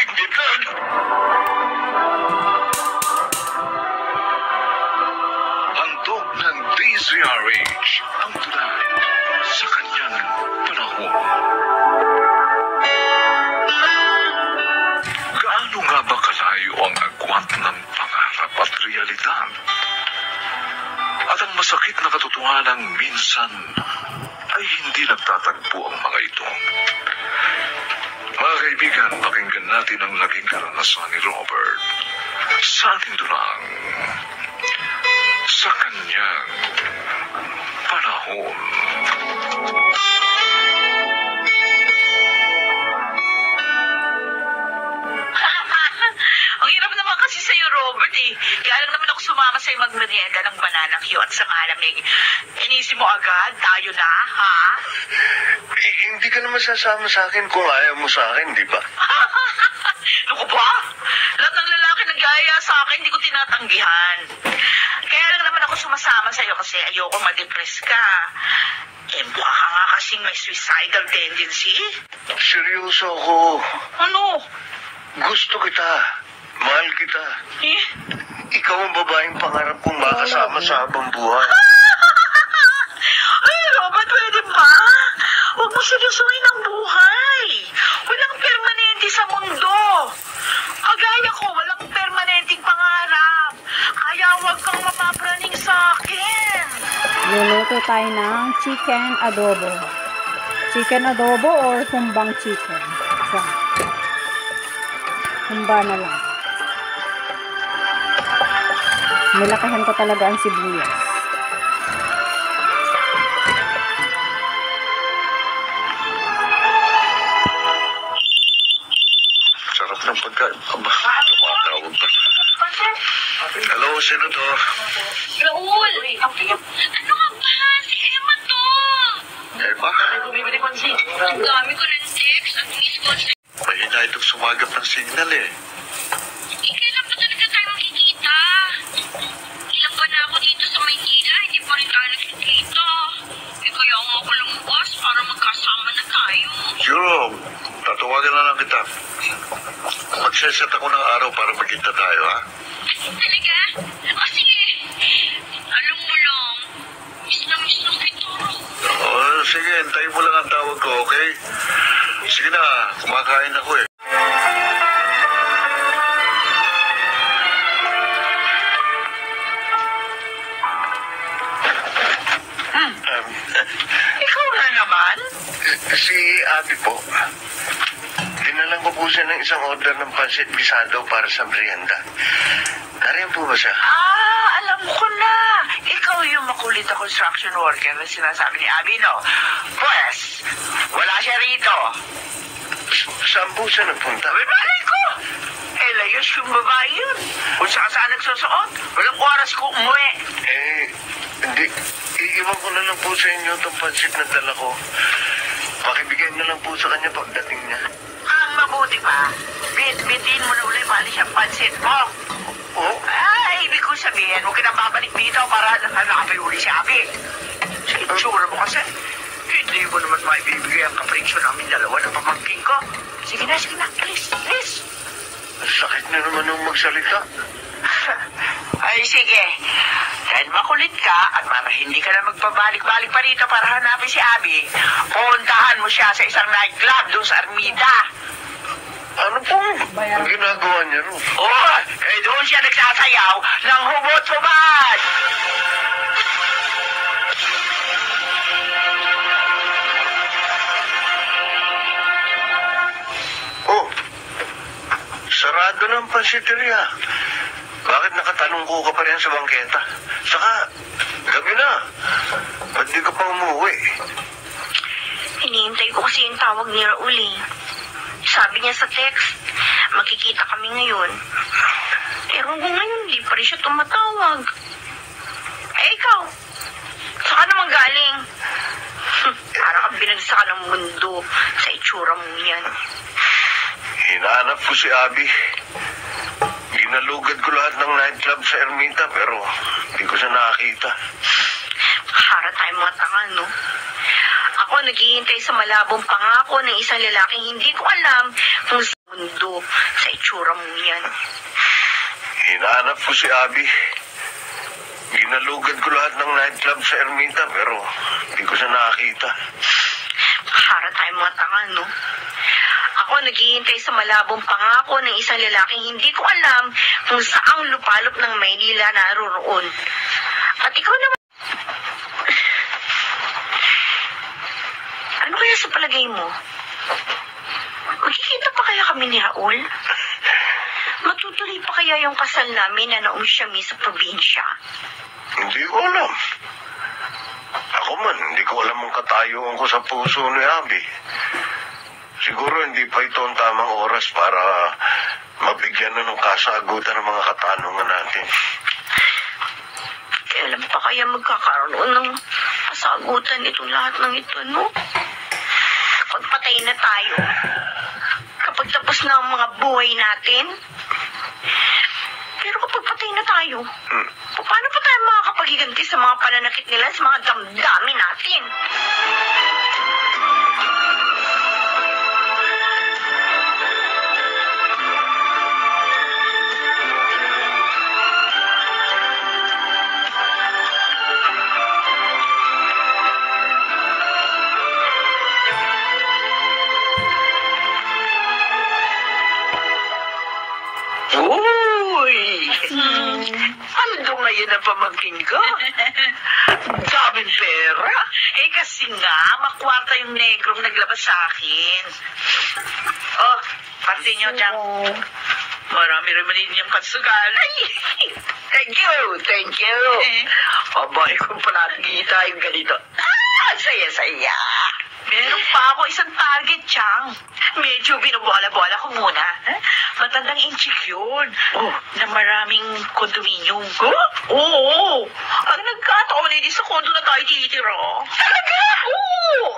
dignidad. Handog ng DZRH ang tula sa kanyang panahon. Gaano nga ba kalayo ang agwat ng pangarap at realidad? At ang masakit na katotohanan minsan ay hindi nagtatagpo ang mga ito. Mga kaibigan, pakinggan natin ang naging karanasan ni Robert sa ating dunang sa kanyang panahon. Ang hirap naman kasi sa'yo, Robert eh. Kaya lang naman ako sumama sa'yo magmerienda ng banana Q at sa malamig. Inisip mo agad, tayo na, ha? Hindi ka naman sasama sa akin kung ayaw mo sa akin, di ba? Ano ba? Lahat ng lalaki nag-aaya sa akin, hindi ko tinatanggihan. Kaya lang naman ako sumasama sa'yo kasi ayoko ma-depress ka. Eh, mukha ka nga kasing may suicidal tendency. Seryoso ako. Ano? Gusto kita. Mahal kita. Eh? Ikaw ang babaeng pangarap kong makasama sa habang buhay. Ay, Robert, pwede ba? Huwag mo seryosohin ang buhay. Walang permanente sa mundo. Kagaya ko, walang permanenteng pangarap. Kaya huwag kang mapapraning sa akin. Luluto tayo ng chicken adobo. Chicken adobo or humbang chicken? So, humba na lang. Nilakahan ko talaga ang sibuyas. Sarap ng pagkain. Aba, tumatawag pa. Hello, Senator. Raul! Ano ka ba? Si Emma to! Emma? Ang dami ko ng text at miss calls na... Mahina itong sumagap ng signal eh. Kailan pa talaga tayo makikita? Ilang ba na ako dito sa Maynila? Hindi pa rin tayo nakikita. Kaya nga ako lumabas para magkasama na tayo. Sure, tatawagan na lang kita. Magseset ako ng araw para magkita tayo, ha? Talaga? O sige. Alam mo lang, miss na kita. Sige, hintayin mo lang ang tawag ko, okay? Sige na, kumakain ako eh. Ikaw na naman? Si Abby po. Dinalang ko po siya ng isang order ng pansit bisado para sa merienda. Nariyan po ba siya? Alam ko na. Ikaw yung makulit na construction worker na sinasabi ni Abby, no? Pues, wala siya rito. Saan po siya nagpunta? Sabi, malay ko. Layos yung babae yun. Kung saan nagsusuot, walang oras ko umuwi. Hindi. Iiwan ko na lang po sa inyo itong pansit na dala ko. Pakibigay na lang po sa kanya pagdating niya. Ang mabuti pa, bit-bitin mo na ulit mali siyang pansit mo. Oh? Ibig ko sabihin, huwag ka nang babalik dito para hanapin uli si Abby. Sa itsura mo kasi, hindi mo naman maibibigay ang kaprinsyo namin dalawa ng pamangking ko. Sige na, alis. Ang sakit na naman nung magsalita. Ay, sige. Dahil makulit ka at para hindi ka na magpabalik-balik pa rito para hanapin si Abby, puntahan mo siya sa isang nightclub doon sa Armida. Ano po ang ginagawa niya ro? Doon siya nagsasayaw ng hubot-hubad. Sarado na ang pansiteria. Bakit nakatalungko ka pa rin sa bangketa? Saka, gabi na. Ba't di ka pa umuwi? Hinihintay ko kasi yung tawag ni Raul eh. Sabi niya sa text, makikita kami ngayon. Pero hanggang ngayon, di pa rin siya tumatawag. Ikaw, saan naman galing? Para kang binagsakan ng mundo sa itsura mo yan. Hinahanap ko si Abby. Ginalugad ko lahat ng nightclub sa Ermita pero hindi ko siya nakakita. Para tayong mga tanga, no? Ako naghihintay sa malabong pangako ng isang lalaking hindi ko alam kung mundo sa itsura mo yan. Hinahanap ko si Abby. Ginalugad ko lahat ng nightclub sa Ermita pero hindi ko siya nakakita. Para tayong mga tanga, no? Ako naghihintay sa malabong pangako ng isang lalaking hindi ko alam kung saang lupalop ng Maynila naroroon. At ikaw naman... Ano kaya sa palagay mo? Magkikita pa kaya kami ni Raul? Matutuloy pa kaya yung kasal namin na nausyami sa probinsya? Hindi ko alam. Ako man, hindi ko alam ang katayuan ko sa puso ni Abby. Siguro hindi pa ito ang tamang oras para mabigyan na ng kasagutan ng mga katanungan natin. Kailan pa kaya magkakaroon ng kasagutan itong lahat ng ito, no? Kapag patay na tayo, kapag tapos na ang mga buhay natin, pero kapag patay na tayo, paano pa tayo makakapaghiganti sa mga pananakit nila sa mga damdamin natin? Ando ngayon ang pamangkin ko. Daming pera. Eh kasi nga, makwarta yung negrong naglabas sa akin. Oh, pati nyo dyan. Marami rin yung pagsugal. Thank you. Abay ko pala nakikita yung ganito. Saya-saya. Meron pa ako isang target, Chang. Medyo binubola-bola ko muna. Matandang inchik yun. Na maraming kondominium. Oo. Ang nagkataon hindi sa kondo na tayo titira. Talaga? Oo.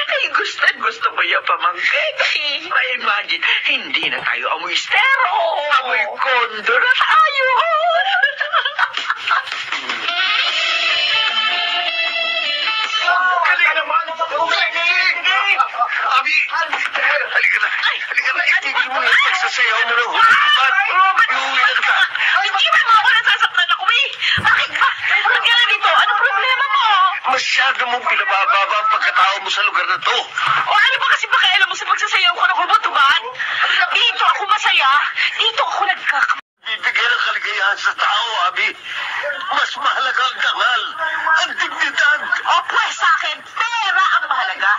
Ay, gusto mo yung pamangkin. May imagine, hindi na tayo amoy estero. Amoy kondo na tayo. Abby! Halika na! Itigil mo yung pagsasayaw mo ng hulupan! Iuwi na kita! Hindi ba mo ako nasasaktan ako eh? Bakit ba? Ba't ka na dito? Anong problema mo? Masyado mong pinabababa ang pagkatao mo sa lugar na to! O ano ba kasi pakialam mo sa pagsasayaw ko ng hulutuban? Dito ako masaya. Dito ako Bibigyan ng kaligayahan sa tao, Abby! Mas mahalaga ang dangal! Ang dignidad! O pues sa akin, pera ang mahalaga.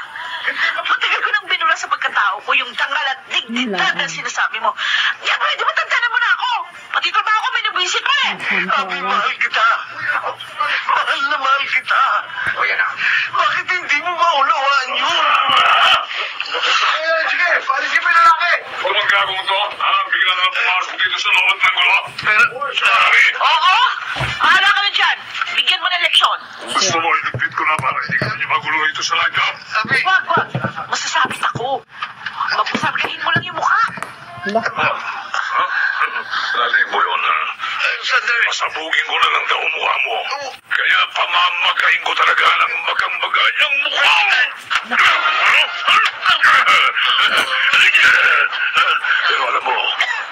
Matagal ko nang binura sa pagkatao ko yung dangal at dignidad na sinasabi mo. Yan ba, di ba tanda mo na ako? Pati trabaho ko, may nabisit mo eh. Abby, mahal kita! Mahal na mahal kita! O yan na. Bakit hindi mo maunawaan yun? Sige, palisin mo yung lalaki! Huwag mong gagawin to. Bigla na pumasok dito sa loob ng gulo. Pero, Sorry. Oo? Hala ka na dyan. Bigyan mo ng leksyon. Gusto mo, inupit ko na para hindi ka niyo magulo ito sa nightclub. Abby! Wag. Masasabit ako. Mapasargahin mo lang yung mukha. Lalim mo yun, ha? Sandali! Pasabugin ko na lang daw mukha mo. Kaya pamamagahin ko talaga ng magang-maga niyang mukha mo. Pero alam mo,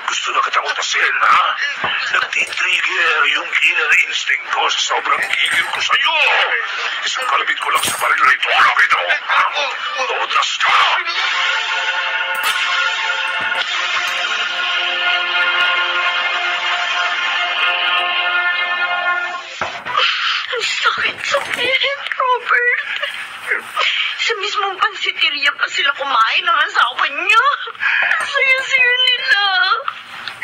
gusto na kitang utasin, ha? Nagtitrigger yung inner instinct ko sa sobrang gigil ko sa'yo. Isang kalabit ko lang sa baril na ito. Nakita mo? Tutas ka! Sakit, Robert. Sa mismong pansiteria pa sila kumain ng asawa niya. Saya-saya nila.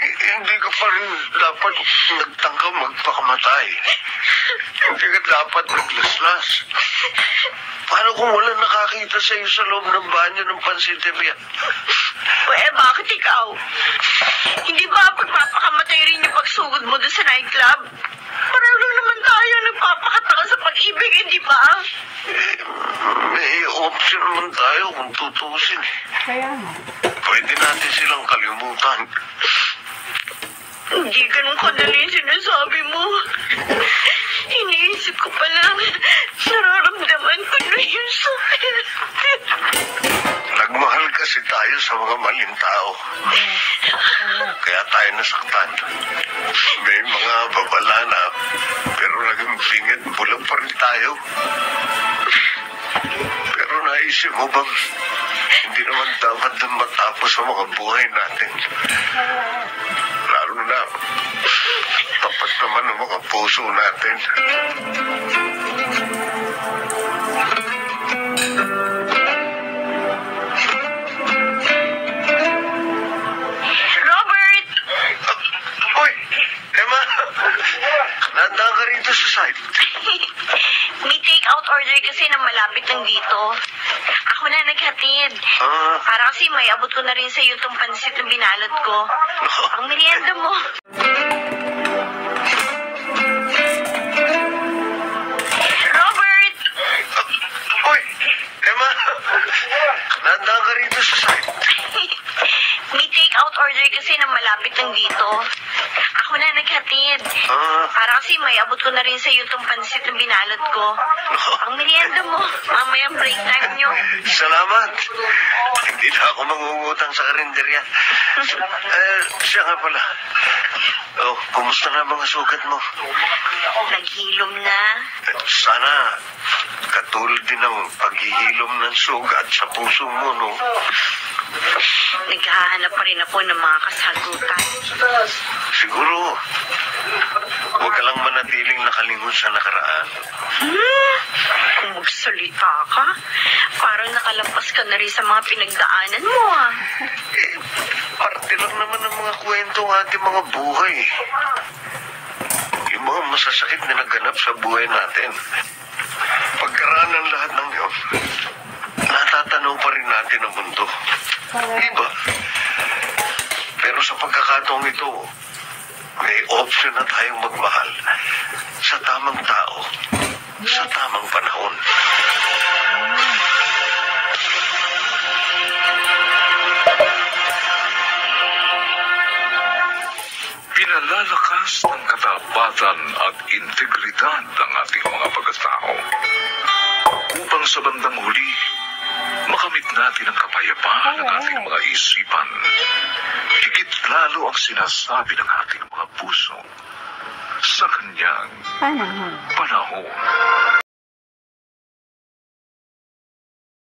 Hindi ka pa rin dapat nagtangka magpakamatay. Hindi ka dapat naglaslas. Paano kung wala nakakita sa iyo sa loob ng banyo ng pansiteria? Bakit ikaw? Hindi ba pagpapakamatay rin yung pagsugod mo doon sa nightclub? Pareho lang naman tayo nagpapakataka sa pag-ibig, hindi ba? May option naman tayo kung tutusin. Kaya nga. Pwede natin silang kalimutan. Hindi ganun kadali sinasabi mo. Iniisip ko pa lang, nararamdaman ko na yung sakit. Nagmahal kasi tayo sa mga maling tao. Kaya tayo nasaktan. May mga babala na, pero naging pingit, bulang pa rin tayo. Pero naisip mo bang hindi naman dapat na matapos ang mga buhay natin? Lalo na, tapat naman ang mga puso natin. Robert! Uy, Emma! Nandaan ka rito sa site. May take-out order kasi na malapit lang dito. Ako na naghatid. Para kasi may abot ko na rin sa iyo itong pansit na binalot ko. Ang merienda mo. Robert! Uy, Emma! Nandaan ka rito sa site. May take-out order kasi na malapit lang dito. Ako na naghatid. Para kasi may abot ko na rin sa iyo itong pansit na binalot ko. Ang merienda mo. Mamaya break time nyo. Salamat. Hindi na ako mangungutang sa karinderya. Siya nga pala. Oh, kumusta na mga sugat mo? Naghilom na. Sana katulad din ng paghihilom ng sugat sa puso mo, no? Naghahanap pa rin ako ng mga kasagutan. Siguro, huwag ka lang manatiling nakalingon sa nakaraan. Kung magsalita ka, parang nakalampas ka na rin sa mga pinagdaanan mo, ah. Parte lang naman ng mga kwento ng ating mga buhay. Yung mga masasakit na naganap sa buhay natin. Pagkaraan ng lahat ng yun, natatanaw pa rin natin ang mundo. Diba? Pero sa pagkakataong ito, may option na tayong magmahal sa tamang tao, sa tamang panahon. Pinalalakas ng katapatan at integridad ng ating mga pagkatao upang sa bandang huli, makamit natin ang kapayapaan ng ating mga isipan. Higit lalo ang sinasabi ng ating mga puso sa kanyang Panahon. panahon.